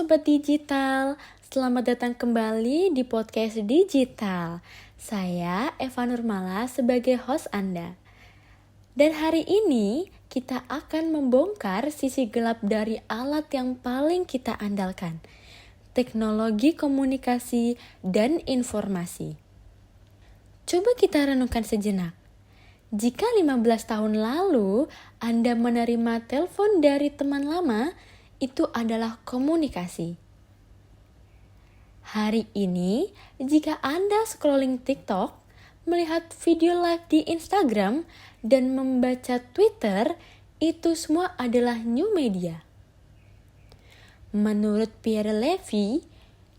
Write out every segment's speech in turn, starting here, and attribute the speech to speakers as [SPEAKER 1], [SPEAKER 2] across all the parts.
[SPEAKER 1] Sobat Digital, selamat datang kembali di podcast Digital. Saya Eva Nurmala sebagai host Anda. Dan hari ini kita akan membongkar sisi gelap dari alat yang paling kita andalkan, teknologi komunikasi dan informasi. Coba kita renungkan sejenak. Jika 15 tahun lalu Anda menerima telepon dari teman lama, itu adalah komunikasi. Hari ini, jika Anda scrolling TikTok, melihat video live di Instagram, dan membaca Twitter, itu semua adalah new media. Menurut Pierre Levy,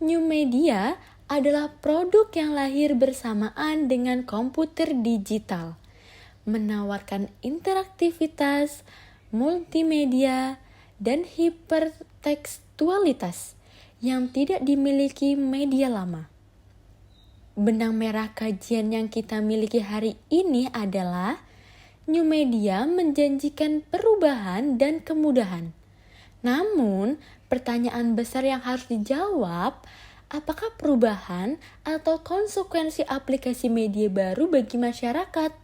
[SPEAKER 1] new media adalah produk yang lahir bersamaan dengan komputer digital, menawarkan interaktivitas, multimedia, dan hipertekstualitas yang tidak dimiliki media lama. Benang merah kajian yang kita miliki hari ini adalah new media menjanjikan perubahan dan kemudahan. Namun, pertanyaan besar yang harus dijawab, apakah perubahan atau konsekuensi aplikasi media baru bagi masyarakat?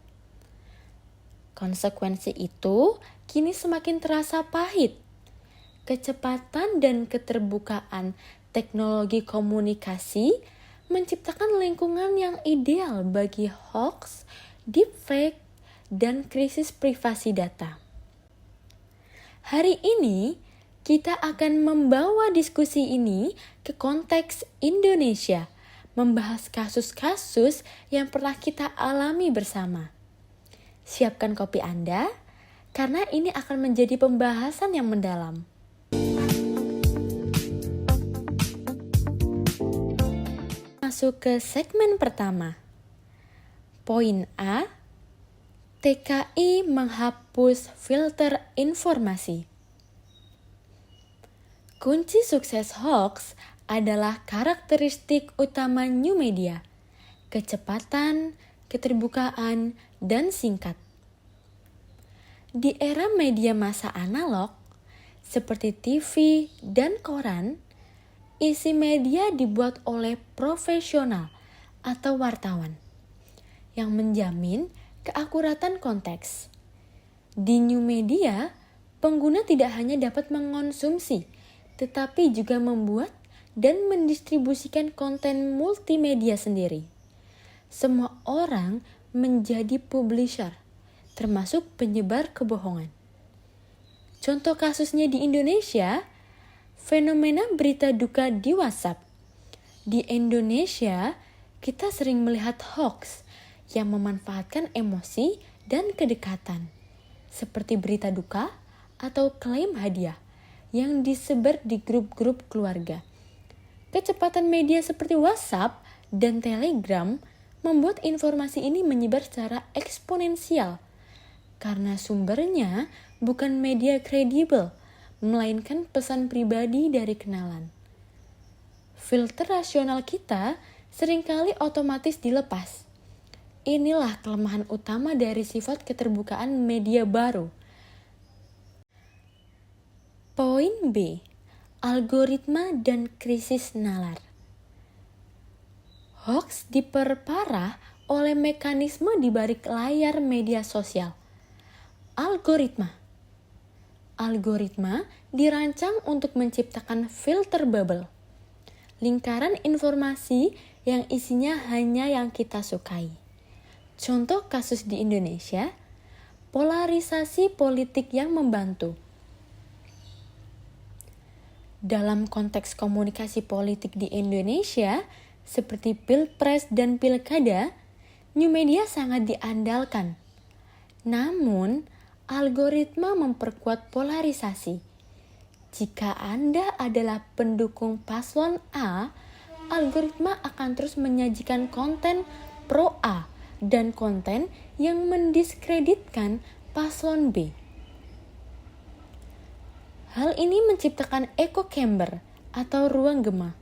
[SPEAKER 1] Konsekuensi itu kini semakin terasa pahit. Kecepatan dan keterbukaan teknologi komunikasi menciptakan lingkungan yang ideal bagi hoax, deepfake, dan krisis privasi data. Hari ini, kita akan membawa diskusi ini ke konteks Indonesia, membahas kasus-kasus yang pernah kita alami bersama. Siapkan kopi Anda, karena ini akan menjadi pembahasan yang mendalam. Masuk ke segmen pertama. Poin A, TKI menghapus filter informasi. Kunci sukses hoax adalah karakteristik utama new media, kecepatan, keterbukaan, dan singkat. Di era media massa analog, seperti TV dan koran, isi media dibuat oleh profesional atau wartawan yang menjamin keakuratan konteks. Di new media, pengguna tidak hanya dapat mengonsumsi, tetapi juga membuat dan mendistribusikan konten multimedia sendiri. Semua orang menjadi publisher, termasuk penyebar kebohongan. Contoh kasusnya di Indonesia, fenomena berita duka di WhatsApp. Di Indonesia, kita sering melihat hoax yang memanfaatkan emosi dan kedekatan, seperti berita duka atau klaim hadiah yang disebar di grup-grup keluarga. Kecepatan media seperti WhatsApp dan Telegram membuat informasi ini menyebar secara eksponensial karena sumbernya bukan media kredibel, melainkan pesan pribadi dari kenalan. Filter rasional kita seringkali otomatis dilepas. Inilah kelemahan utama dari sifat keterbukaan media baru. Poin B, algoritma dan krisis nalar. Hoax diperparah oleh mekanisme di balik layar media sosial. Algoritma dirancang untuk menciptakan filter bubble, lingkaran informasi yang isinya hanya yang kita sukai. Contoh kasus di Indonesia, polarisasi politik yang membantu. Dalam konteks komunikasi politik di Indonesia, seperti pilpres dan pilkada, new media sangat diandalkan. Namun, algoritma memperkuat polarisasi. Jika Anda adalah pendukung paslon A, algoritma akan terus menyajikan konten pro A dan konten yang mendiskreditkan paslon B. Hal ini menciptakan echo chamber atau ruang gema.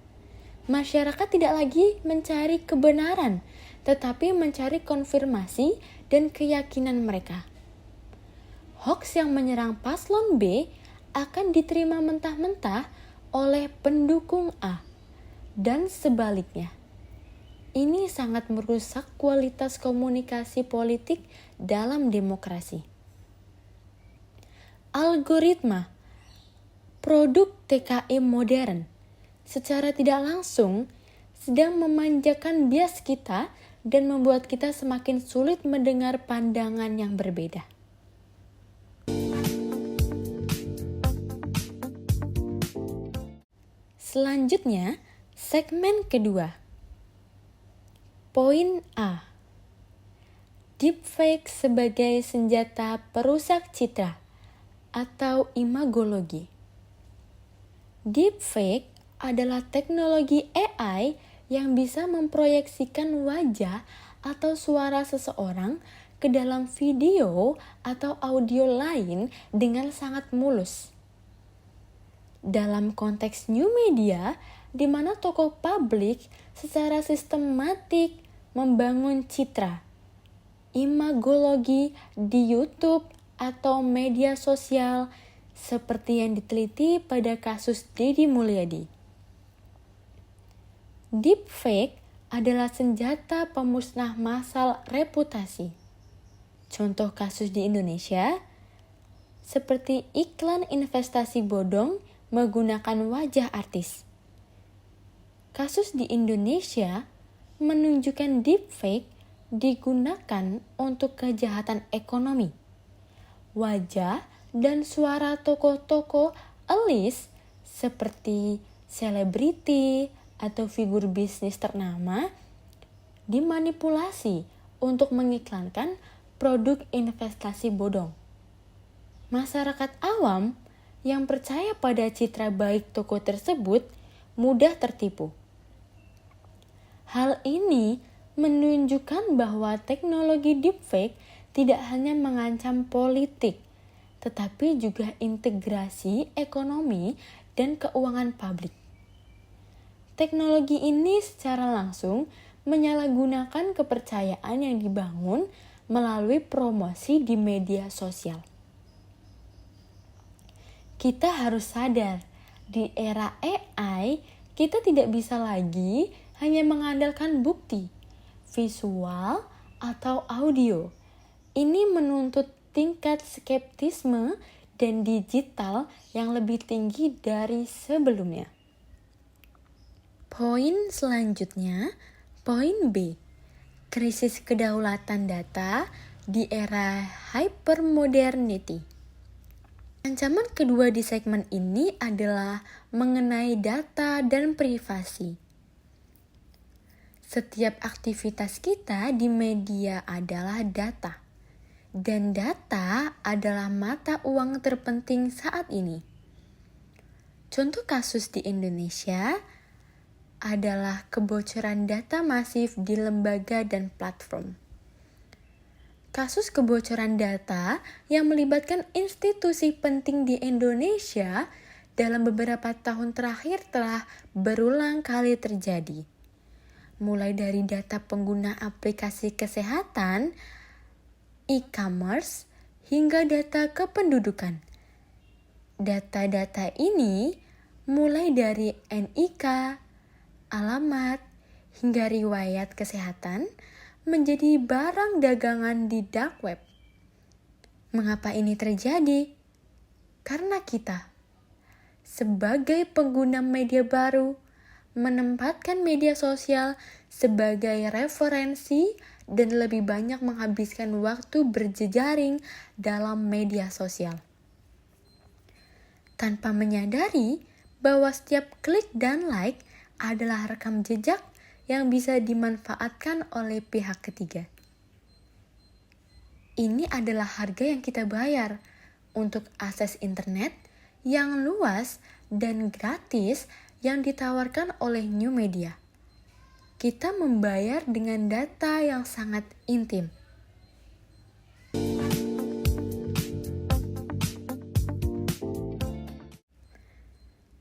[SPEAKER 1] Masyarakat tidak lagi mencari kebenaran, tetapi mencari konfirmasi dan keyakinan mereka. Hoax yang menyerang paslon B akan diterima mentah-mentah oleh pendukung A dan sebaliknya. Ini sangat merusak kualitas komunikasi politik dalam demokrasi. Algoritma, produk TKI modern, secara tidak langsung sedang memanjakan bias kita dan membuat kita semakin sulit mendengar pandangan yang berbeda. Selanjutnya, segmen kedua. Poin A. Deepfake sebagai senjata perusak citra atau imagologi. Deepfake adalah teknologi AI yang bisa memproyeksikan wajah atau suara seseorang ke dalam video atau audio lain dengan sangat mulus. Dalam konteks new media, di mana tokoh publik secara sistematik membangun citra, imagologi di YouTube atau media sosial seperti yang diteliti pada kasus Deddy Mulyadi. Deepfake adalah senjata pemusnah massal reputasi. Contoh kasus di Indonesia seperti iklan investasi bodong menggunakan wajah artis. Kasus di Indonesia menunjukkan deepfake digunakan untuk kejahatan ekonomi. Wajah dan suara tokoh-tokoh elis seperti selebriti atau figur bisnis ternama dimanipulasi untuk mengiklankan produk investasi bodong. Masyarakat awam yang percaya pada citra baik tokoh tersebut mudah tertipu. Hal ini menunjukkan bahwa teknologi deepfake tidak hanya mengancam politik, tetapi juga integrasi ekonomi dan keuangan publik. Teknologi ini secara langsung menyalahgunakan kepercayaan yang dibangun melalui promosi di media sosial. Kita harus sadar, di era AI, kita tidak bisa lagi hanya mengandalkan bukti, visual, atau audio. Ini menuntut tingkat skeptisme dan digital yang lebih tinggi dari sebelumnya. Poin selanjutnya, poin B. Krisis kedaulatan data di era hypermodernity. Ancaman kedua di segmen ini adalah mengenai data dan privasi. Setiap aktivitas kita di media adalah data, dan data adalah mata uang terpenting saat ini. Contoh kasus di Indonesia adalah kebocoran data masif di lembaga dan platform. Kasus kebocoran data yang melibatkan institusi penting di Indonesia dalam beberapa tahun terakhir telah berulang kali terjadi. Mulai dari data pengguna aplikasi kesehatan, e-commerce, hingga data kependudukan. Data-data ini mulai dari NIK, alamat, hingga riwayat kesehatan menjadi barang dagangan di dark web. Mengapa ini terjadi? Karena kita, sebagai pengguna media baru, menempatkan media sosial sebagai referensi dan lebih banyak menghabiskan waktu berjejaring dalam media sosial. Tanpa menyadari bahwa setiap klik dan like adalah rekam jejak yang bisa dimanfaatkan oleh pihak ketiga. Ini adalah harga yang kita bayar untuk akses internet yang luas dan gratis yang ditawarkan oleh new media. Kita membayar dengan data yang sangat intim.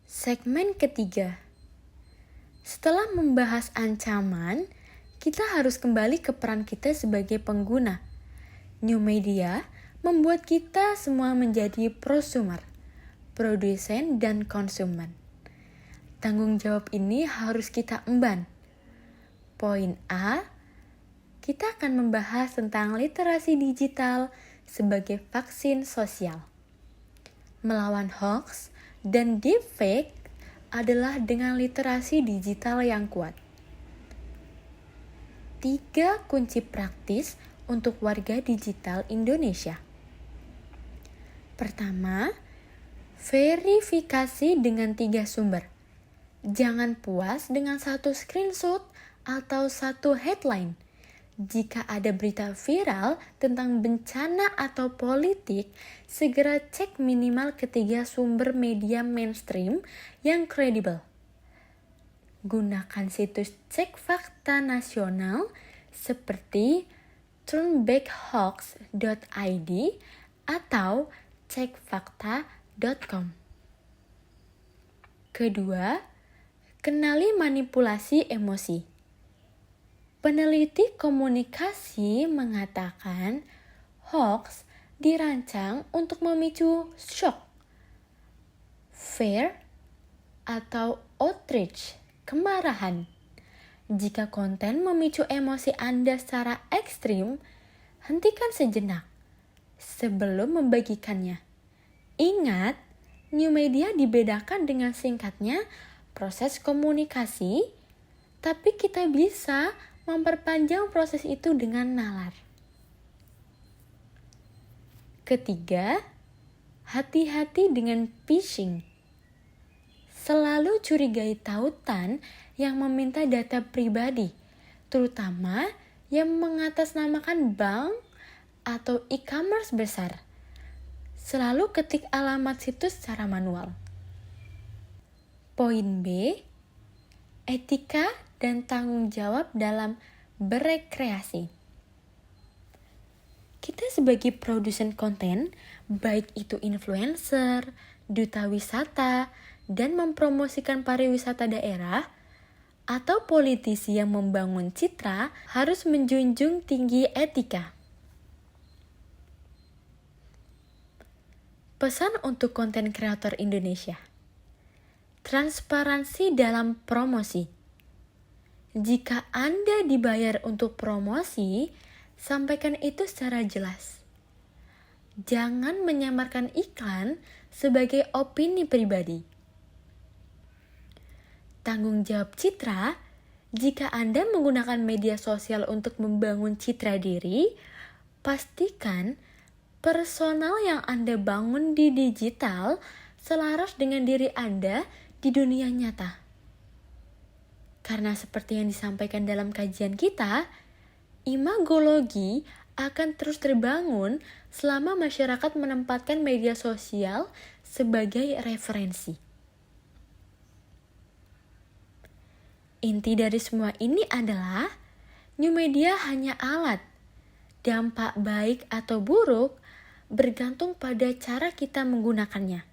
[SPEAKER 1] Segmen ketiga. Setelah membahas ancaman, kita harus kembali ke peran kita sebagai pengguna. New media membuat kita semua menjadi prosumer, produsen, dan konsumen. Tanggung jawab ini harus kita emban. Poin A, kita akan membahas tentang literasi digital sebagai vaksin sosial. Melawan hoax dan deepfake adalah dengan literasi digital yang kuat. 3 kunci praktis untuk warga digital Indonesia. Pertama, verifikasi dengan 3 sumber. Jangan puas dengan 1 screenshot atau 1 headline. Jika ada berita viral tentang bencana atau politik, segera cek minimal ketiga sumber media mainstream yang kredibel. Gunakan situs cek fakta nasional seperti turnbackhoax.id atau cekfakta.com. Kedua, kenali manipulasi emosi. Peneliti komunikasi mengatakan hoax dirancang untuk memicu shock, fear, atau outrage, kemarahan. Jika konten memicu emosi Anda secara ekstrim, hentikan sejenak sebelum membagikannya. Ingat, new media dibedakan dengan singkatnya proses komunikasi, tapi kita bisa memperpanjang proses itu dengan nalar. Ketiga, hati-hati dengan phishing. Selalu curigai tautan yang meminta data pribadi, terutama yang mengatasnamakan bank atau e-commerce besar. Selalu ketik alamat situs secara manual. Poin B, etika dan tanggung jawab dalam berekreasi. Kita sebagai produsen konten, baik itu influencer, duta wisata, dan mempromosikan pariwisata daerah, atau politisi yang membangun citra, harus menjunjung tinggi etika. Pesan untuk konten kreator Indonesia. Transparansi dalam promosi. Jika Anda dibayar untuk promosi, sampaikan itu secara jelas. Jangan menyamarkan iklan sebagai opini pribadi. Tanggung jawab citra. Jika Anda menggunakan media sosial untuk membangun citra diri, pastikan personal yang Anda bangun di digital selaras dengan diri Anda di dunia nyata. Karena seperti yang disampaikan dalam kajian kita, imagologi akan terus terbangun selama masyarakat menempatkan media sosial sebagai referensi. Inti dari semua ini adalah new media hanya alat. Dampak baik atau buruk bergantung pada cara kita menggunakannya.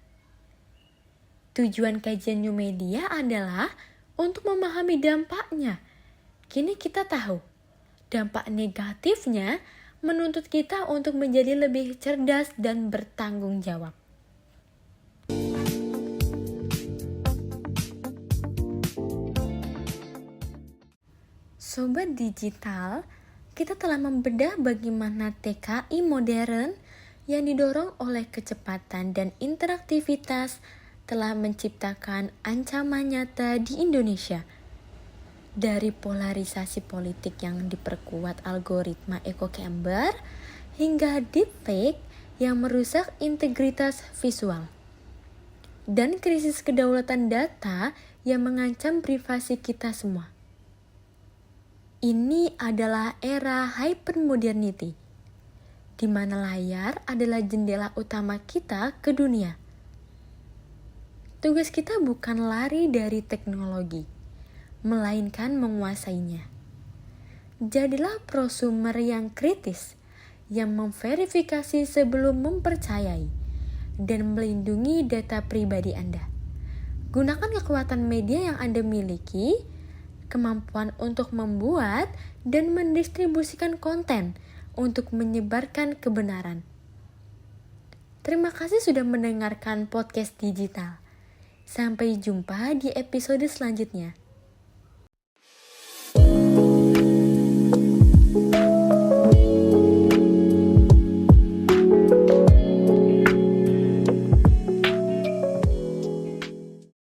[SPEAKER 1] Tujuan kajian new media adalah untuk memahami dampaknya. Kini kita tahu, dampak negatifnya menuntut kita untuk menjadi lebih cerdas dan bertanggung jawab. Sobat Digital, kita telah membedah bagaimana TKI modern yang didorong oleh kecepatan dan interaktivitas telah menciptakan ancaman nyata di Indonesia. Dari polarisasi politik yang diperkuat algoritma echo chamber hingga deepfake yang merusak integritas visual. Dan krisis kedaulatan data yang mengancam privasi kita semua. Ini adalah era hypermodernity, di mana layar adalah jendela utama kita ke dunia. Tugas kita bukan lari dari teknologi, melainkan menguasainya. Jadilah prosumer yang kritis, yang memverifikasi sebelum mempercayai, dan melindungi data pribadi Anda. Gunakan kekuatan media yang Anda miliki, kemampuan untuk membuat dan mendistribusikan konten untuk menyebarkan kebenaran. Terima kasih sudah mendengarkan podcast digital. Sampai jumpa di episode selanjutnya.